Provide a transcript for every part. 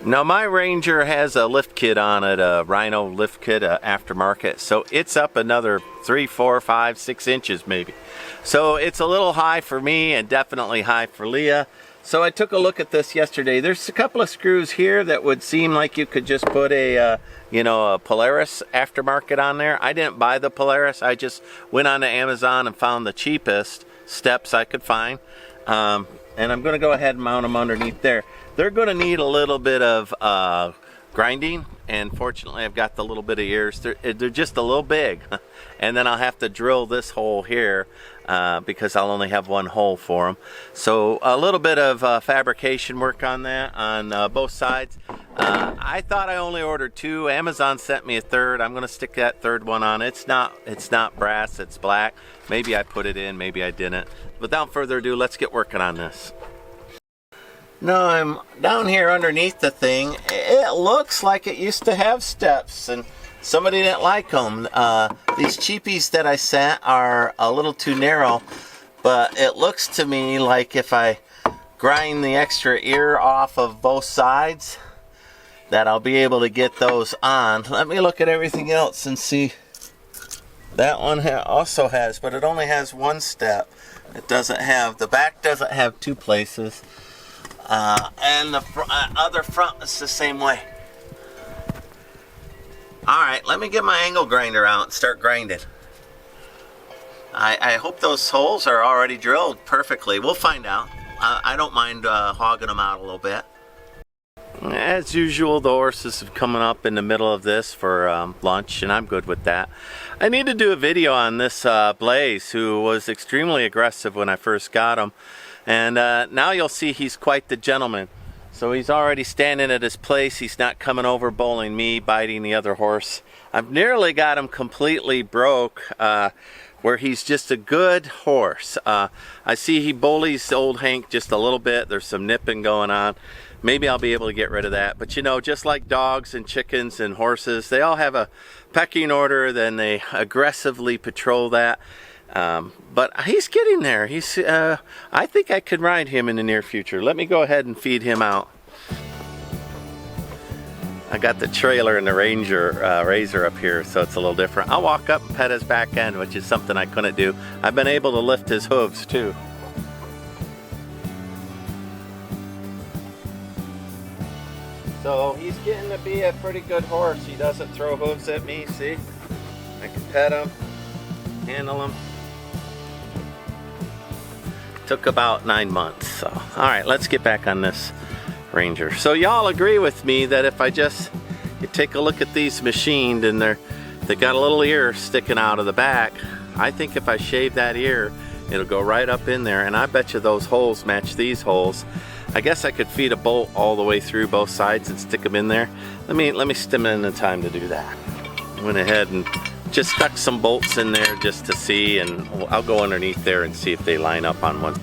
Now my Ranger has a lift kit on it, a Rhino lift kit, aftermarket, so it's up another 3, 4, 5, 6 inches maybe. So it's a little high for me and definitely high for Leah. So I took a look at this yesterday. There's a couple of screws here that would seem like you could just put a, a Polaris aftermarket on there. I didn't buy the Polaris. I just went on to Amazon and found the cheapest steps I could find. And I'm going to go ahead and mount them underneath there. They're going to need a little bit of grinding, and fortunately I've got the little bit of ears. They're just a little big. And then I'll have to drill this hole here because I'll only have one hole for them. So a little bit of fabrication work on that on both sides. I thought I only ordered 2. Amazon sent me a third. I'm going to stick that third one on. It's not brass, it's black. Maybe I put it in, maybe I didn't. Without further ado, let's get working on this. Now I'm down here underneath the thing. It looks like it used to have steps, and somebody didn't like them. These cheapies that I sent are a little too narrow, but it looks to me like if I grind the extra ear off of both sides, that I'll be able to get those on. Let me look at everything else and see. That one also has, but it only has one step. It doesn't have, the back doesn't have 2 places. And the other front is the same way. Alright, let me get my angle grinder out and start grinding. I hope those holes are already drilled perfectly. We'll find out. I don't mind hogging them out a little bit. As usual, the horses are coming up in the middle of this for lunch, and I'm good with that. I need to do a video on this Blaze, who was extremely aggressive when I first got him. And now you'll see he's quite the gentleman. So he's already standing at his place. He's not coming over bowling me, biting the other horse. I've nearly got him completely broke, where he's just a good horse. I see he bullies old Hank just a little bit. There's some nipping going on. Maybe I'll be able to get rid of that. But you know, just like dogs and chickens and horses, they all have a pecking order, then they aggressively patrol that. But he's getting there. I think I could ride him in the near future. Let me go ahead and feed him out. I got the trailer and the Razor up here, so it's a little different. I'll walk up and pet his back end, which is something I couldn't do. I've been able to lift his hooves too. So he's getting to be a pretty good horse. He doesn't throw hooves at me, see? I can pet him, handle him. Took about 9 months. So, all right, let's get back on this Ranger. So y'all agree with me that if I just take a look at these machined and they got a little ear sticking out of the back, I think if I shave that ear, it'll go right up in there, and I bet you those holes match these holes. I guess I could feed a bolt all the way through both sides and stick them in there. Let me stim in the time to do that. Went ahead and just stuck some bolts in there just to see, and I'll go underneath there and see if they line up on one.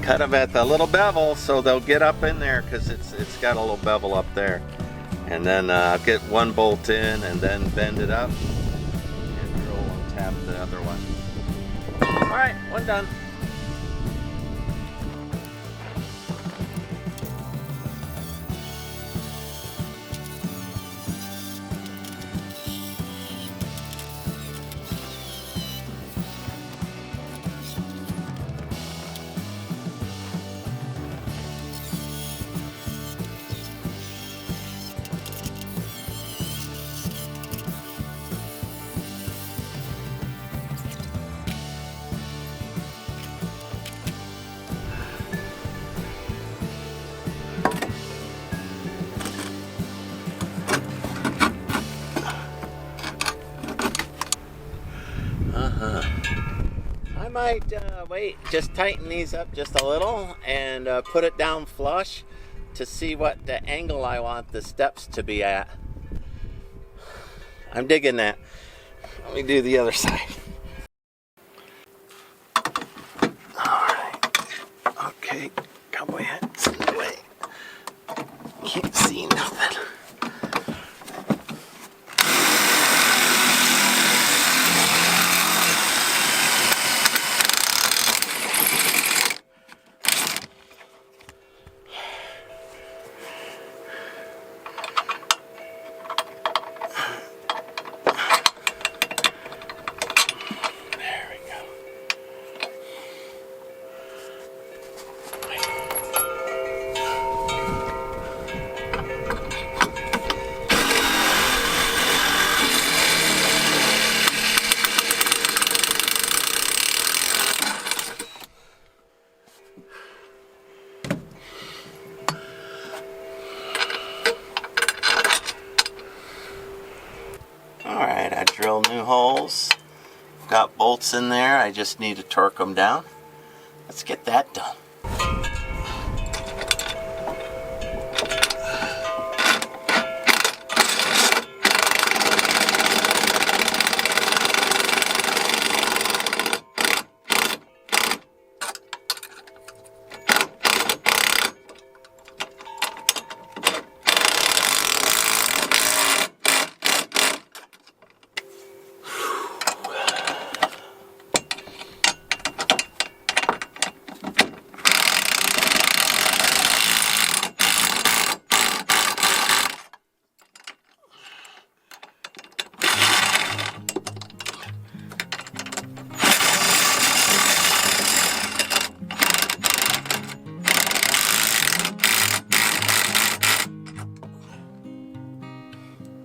Cut them at the little bevel so they'll get up in there, because it's got a little bevel up there. And then I'll get one bolt in and then bend it up and drill and tap the other one. All right, one done. I might wait, just tighten these up just a little and put it down flush to see what the angle I want the steps to be at. I'm digging that. Let me do the other side. Alright. Okay, cowboy hat's in the way. Can't see nothing. Alright, I drilled new holes. Got bolts in there, I just need to torque them down. Let's get that done.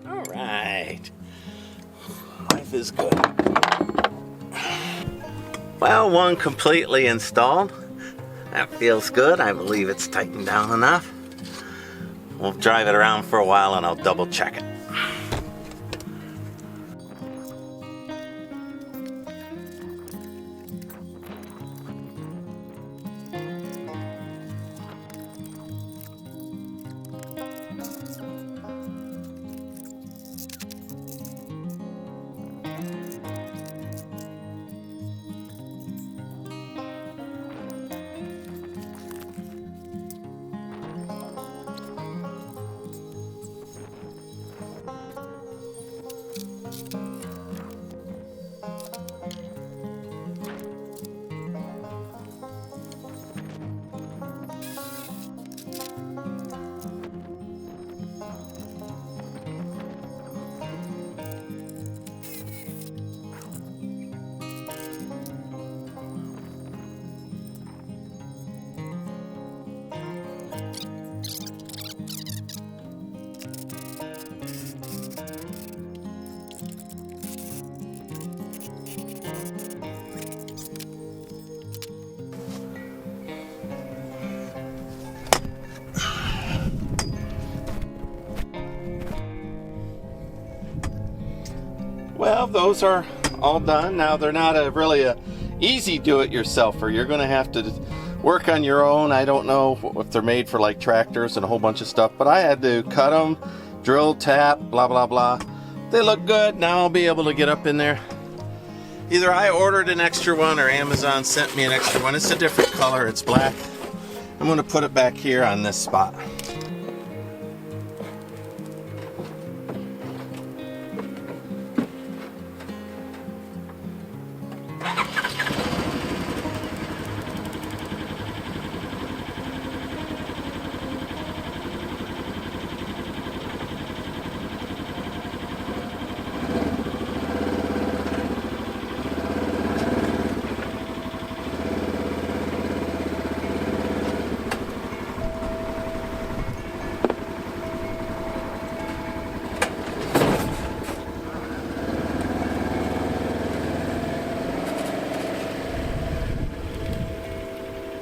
Alright. Life is good. Well, one completely installed. That feels good. I believe it's tightened down enough. We'll drive it around for a while and I'll double check it. Well, those are all done. Now they're not really a easy do-it-yourselfer. You're going to have to work on your own. I don't know if they're made for like tractors and a whole bunch of stuff, but I had to cut them, drill, tap, blah, blah, blah. They look good. Now I'll be able to get up in there. Either I ordered an extra one or Amazon sent me an extra one. It's a different color. It's black. I'm going to put it back here on this spot.